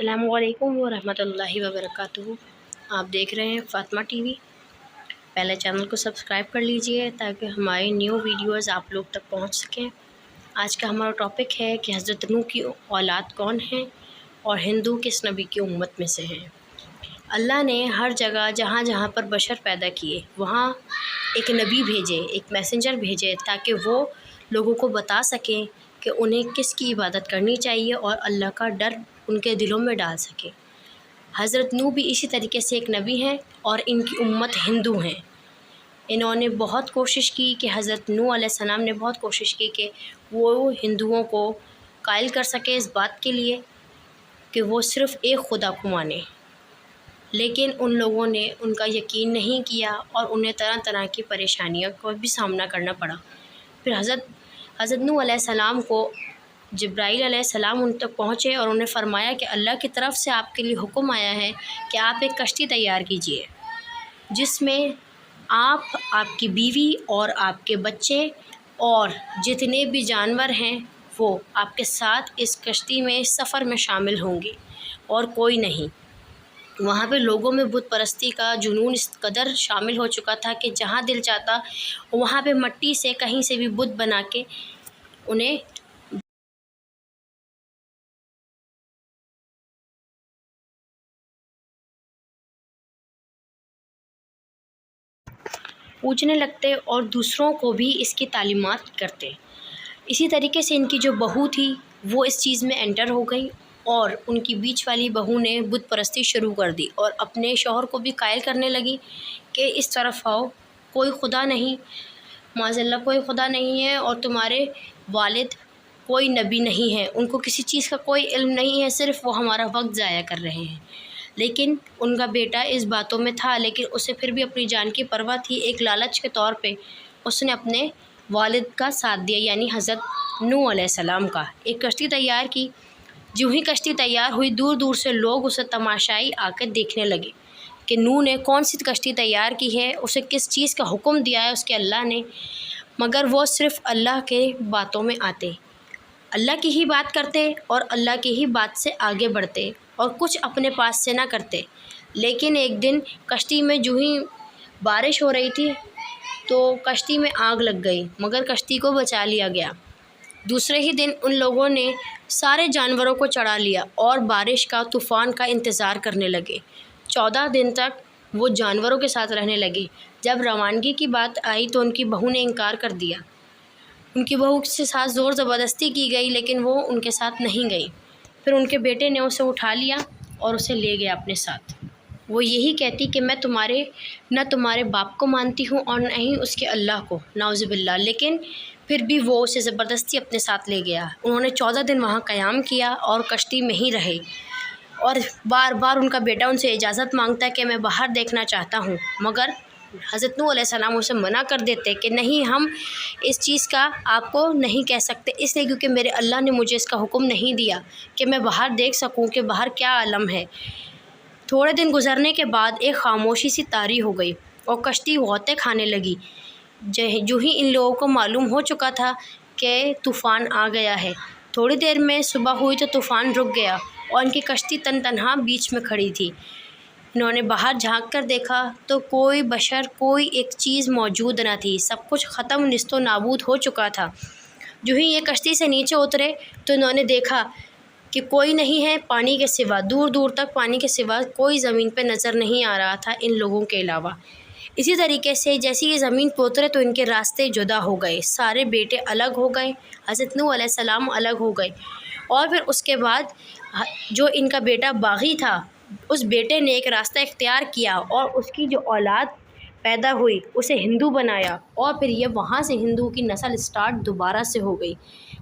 السلام علیکم ورحمۃ اللہ وبرکاتہ۔ آپ دیکھ رہے ہیں فاطمہ ٹی وی۔ پہلے چینل کو سبسکرائب کر لیجئے تاکہ ہماری نیو ویڈیوز آپ لوگ تک پہنچ سکیں۔ آج کا ہمارا ٹاپک ہے کہ حضرت نوح کی اولاد کون ہیں اور ہندو کس نبی کی امت میں سے ہیں۔ اللہ نے ہر جگہ جہاں جہاں پر بشر پیدا کیے وہاں ایک نبی بھیجے، ایک میسنجر بھیجے تاکہ وہ لوگوں کو بتا سکیں کہ انہیں کس کی عبادت کرنی چاہیے اور اللہ کا ڈر ان کے دلوں میں ڈال سکے۔ حضرت نوح بھی اسی طریقے سے ایک نبی ہیں اور ان کی امت ہندو ہیں۔ انہوں نے بہت کوشش کی کہ حضرت نوح علیہ السلام نے بہت کوشش کی کہ وہ ہندوؤں کو قائل کر سکے اس بات کے لیے کہ وہ صرف ایک خدا کو مانے، لیکن ان لوگوں نے ان کا یقین نہیں کیا اور انہیں طرح طرح کی پریشانیوں کا بھی سامنا کرنا پڑا۔ پھر حضرت نوح علیہ السلام کو جبرائیل علیہ السلام ان تک پہنچے اور انہیں فرمایا کہ اللہ کی طرف سے آپ کے لیے حکم آیا ہے کہ آپ ایک کشتی تیار کیجئے جس میں آپ، آپ کی بیوی اور آپ کے بچے اور جتنے بھی جانور ہیں وہ آپ کے ساتھ اس کشتی میں سفر میں شامل ہوں گے اور کوئی نہیں۔ وہاں پہ لوگوں میں بت پرستی کا جنون اس قدر شامل ہو چکا تھا کہ جہاں دل چاہتا وہاں پہ مٹی سے کہیں سے بھی بت بنا کے انہیں پوجنے لگتے اور دوسروں کو بھی اس کی تعلیمات کرتے۔ اسی طریقے سے ان کی جو بہو تھی وہ اس چیز میں انٹر ہو گئی اور ان کی بیچ والی بہو نے بت پرستی شروع کر دی اور اپنے شوہر کو بھی قائل کرنے لگی کہ اس طرف آؤ، کوئی خدا نہیں، معاذ اللہ کوئی خدا نہیں ہے اور تمہارے والد کوئی نبی نہیں ہے، ان کو کسی چیز کا کوئی علم نہیں ہے، صرف وہ ہمارا وقت ضائع کر رہے ہیں۔ لیکن ان کا بیٹا اس باتوں میں تھا، لیکن اسے پھر بھی اپنی جان کی پرواہ تھی۔ ایک لالچ کے طور پہ اس نے اپنے والد کا ساتھ دیا، یعنی حضرت نوح علیہ السلام کا۔ ایک کشتی تیار کی، جو ہی کشتی تیار ہوئی دور دور سے لوگ اسے تماشائی آ کے دیکھنے لگے کہ نوح نے کون سی کشتی تیار کی ہے، اسے کس چیز کا حکم دیا ہے اس کے اللہ نے، مگر وہ صرف اللہ کے باتوں میں آتے، اللہ کی ہی بات کرتے اور اللہ کی ہی بات سے آگے بڑھتے اور کچھ اپنے پاس سے نہ کرتے۔ لیکن ایک دن کشتی میں جو ہی بارش ہو رہی تھی تو کشتی میں آگ لگ گئی، مگر کشتی کو بچا لیا گیا۔ دوسرے ہی دن ان لوگوں نے سارے جانوروں کو چڑھا لیا اور بارش کا، طوفان کا انتظار کرنے لگے۔ 14 دن تک وہ جانوروں کے ساتھ رہنے لگے۔ جب روانگی کی بات آئی تو ان کی بہو نے انکار کر دیا۔ ان کی بہو کے ساتھ زور زبردستی کی گئی لیکن وہ ان کے ساتھ نہیں گئی۔ پھر ان کے بیٹے نے اسے اٹھا لیا اور اسے لے گیا اپنے ساتھ۔ وہ یہی کہتی کہ میں نہ تمہارے باپ کو مانتی ہوں اور نہ ہی اس کے اللہ کو، نعوذ باللہ، لیکن پھر بھی وہ اسے زبردستی اپنے ساتھ لے گیا۔ انہوں نے 14 دن وہاں قیام کیا اور کشتی میں ہی رہے اور بار بار ان کا بیٹا ان سے اجازت مانگتا ہے کہ میں باہر دیکھنا چاہتا ہوں، مگر حضرت نوح علیہ السلام اسے منع کر دیتے کہ نہیں، ہم اس چیز کا آپ کو نہیں کہہ سکتے، اس لیے کیونکہ میرے اللہ نے مجھے اس کا حکم نہیں دیا کہ میں باہر دیکھ سکوں کہ باہر کیا عالم ہے۔ تھوڑے دن گزرنے کے بعد ایک خاموشی سی طاری ہو گئی اور کشتی غوطے کھانے لگی۔ جو ہی ان لوگوں کو معلوم ہو چکا تھا کہ طوفان آ گیا ہے، تھوڑی دیر میں صبح ہوئی تو طوفان رک گیا اور ان کی کشتی تنہا بیچ میں کھڑی تھی۔ انہوں نے باہر جھانک کر دیکھا تو کوئی بشر، کوئی ایک چیز موجود نہ تھی، سب کچھ ختم، نیست و نابود ہو چکا تھا۔ جو ہی یہ کشتی سے نیچے اترے تو انہوں نے دیکھا کہ کوئی نہیں ہے پانی کے سوا، دور دور تک پانی کے سوا کوئی زمین پہ نظر نہیں آ رہا تھا ان لوگوں کے علاوہ۔ اسی طریقے سے جیسے یہ زمین پہ اترے تو ان کے راستے جدا ہو گئے، سارے بیٹے الگ ہو گئے، حضرت نوح علیہ السلام الگ ہو گئے۔ اور پھر اس کے بعد جو ان کا بیٹا باغی تھا، اس بیٹے نے ایک راستہ اختیار کیا اور اس کی جو اولاد پیدا ہوئی اسے ہندو بنایا اور پھر یہ وہاں سے ہندو کی نسل سٹارٹ دوبارہ سے ہو گئی۔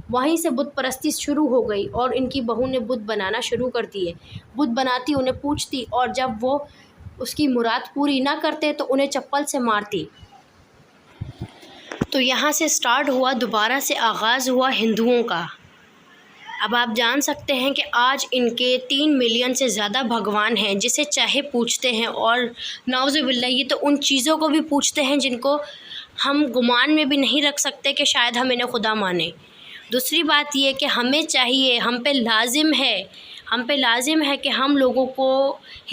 وہیں سے بت پرستی شروع ہو گئی اور ان کی بہو نے بت بنانا شروع کر دیے، بت بناتی، انہیں پوچھتی اور جب وہ اس کی مراد پوری نہ کرتے تو انہیں چپل سے مارتی۔ تو یہاں سے سٹارٹ ہوا، دوبارہ سے آغاز ہوا ہندوؤں کا۔ اب آپ جان سکتے ہیں کہ آج ان کے 3 ملین سے زیادہ بھگوان ہیں جسے چاہے پوچھتے ہیں، اور نعوذ باللہ یہ تو ان چیزوں کو بھی پوچھتے ہیں جن کو ہم گمان میں بھی نہیں رکھ سکتے کہ شاید ہم انہیں خدا مانیں۔ دوسری بات یہ کہ ہمیں چاہیے، ہم پہ لازم ہے، ہم پہ لازم ہے کہ ہم لوگوں کو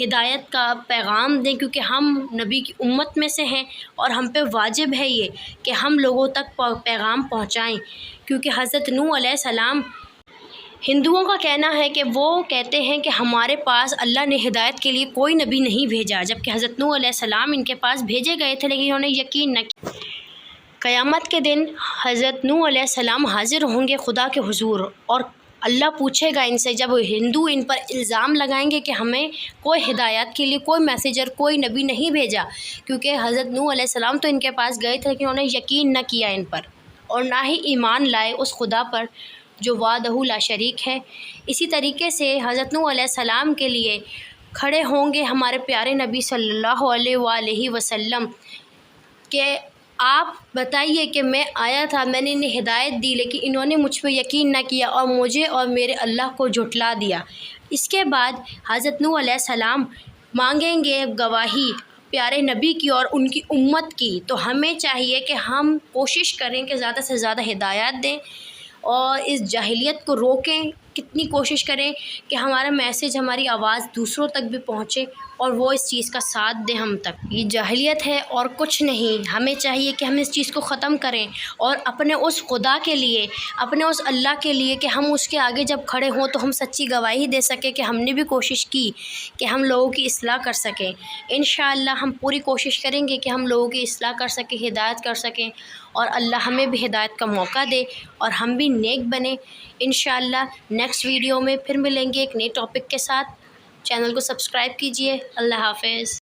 ہدایت کا پیغام دیں، کیونکہ ہم نبی کی امت میں سے ہیں اور ہم پہ واجب ہے یہ کہ ہم لوگوں تک پیغام پہنچائیں، کیونکہ حضرت نوح علیہ السلام، ہندوؤں کا کہنا ہے کہ وہ کہتے ہیں کہ ہمارے پاس اللہ نے ہدایت کے لیے کوئی نبی نہیں بھیجا، جبکہ حضرت نوح علیہ السلام ان کے پاس بھیجے گئے تھے لیکن انہوں نے یقین نہ کیا۔ قیامت کے دن حضرت نوح علیہ السلام حاضر ہوں گے خدا کے حضور، اور اللہ پوچھے گا ان سے، جب ہندو ان پر الزام لگائیں گے کہ ہمیں کوئی ہدایت کے لیے کوئی میسیجر، کوئی نبی نہیں بھیجا، کیونکہ حضرت نوح علیہ السلام تو ان کے پاس گئے تھے لیکن انہوں نے یقین نہ کیا ان پر، اور نہ ہی ایمان لائے اس خدا پر جو وحدہ لا شریک ہے۔ اسی طریقے سے حضرت نوح علیہ السلام کے لیے کھڑے ہوں گے ہمارے پیارے نبی صلی اللہ علیہ وآلہ وسلم کہ آپ بتائیے کہ میں آیا تھا، میں نے انہیں ہدایت دی لیکن انہوں نے مجھ پہ یقین نہ کیا اور مجھے اور میرے اللہ کو جھٹلا دیا۔ اس کے بعد حضرت نوح علیہ السلام مانگیں گے گواہی پیارے نبی کی اور ان کی امت کی، تو ہمیں چاہیے کہ ہم کوشش کریں کہ زیادہ سے زیادہ ہدایت دیں اور اس جاہلیت کو روکیں، کتنی کوشش کریں کہ ہمارا میسیج، ہماری آواز دوسروں تک بھی پہنچے اور وہ اس چیز کا ساتھ دیں ہم تک۔ یہ جاہلیت ہے اور کچھ نہیں، ہمیں چاہیے کہ ہم اس چیز کو ختم کریں اور اپنے اس خدا کے لیے، اپنے اس اللہ کے لیے کہ ہم اس کے آگے جب کھڑے ہوں تو ہم سچی گواہی دے سکیں کہ ہم نے بھی کوشش کی کہ ہم لوگوں کی اصلاح کر سکیں۔ انشاءاللہ ہم پوری کوشش کریں گے کہ ہم لوگوں کی اصلاح کر سکیں، ہدایت کر سکیں، اور اللہ ہمیں بھی ہدایت کا موقع دے اور ہم بھی نیک بنیں۔ انشاءاللہ نیکسٹ ویڈیو میں پھر ملیں گے ایک نئے ٹاپک کے ساتھ۔ چینل کو سبسکرائب کیجیے۔ اللہ حافظ۔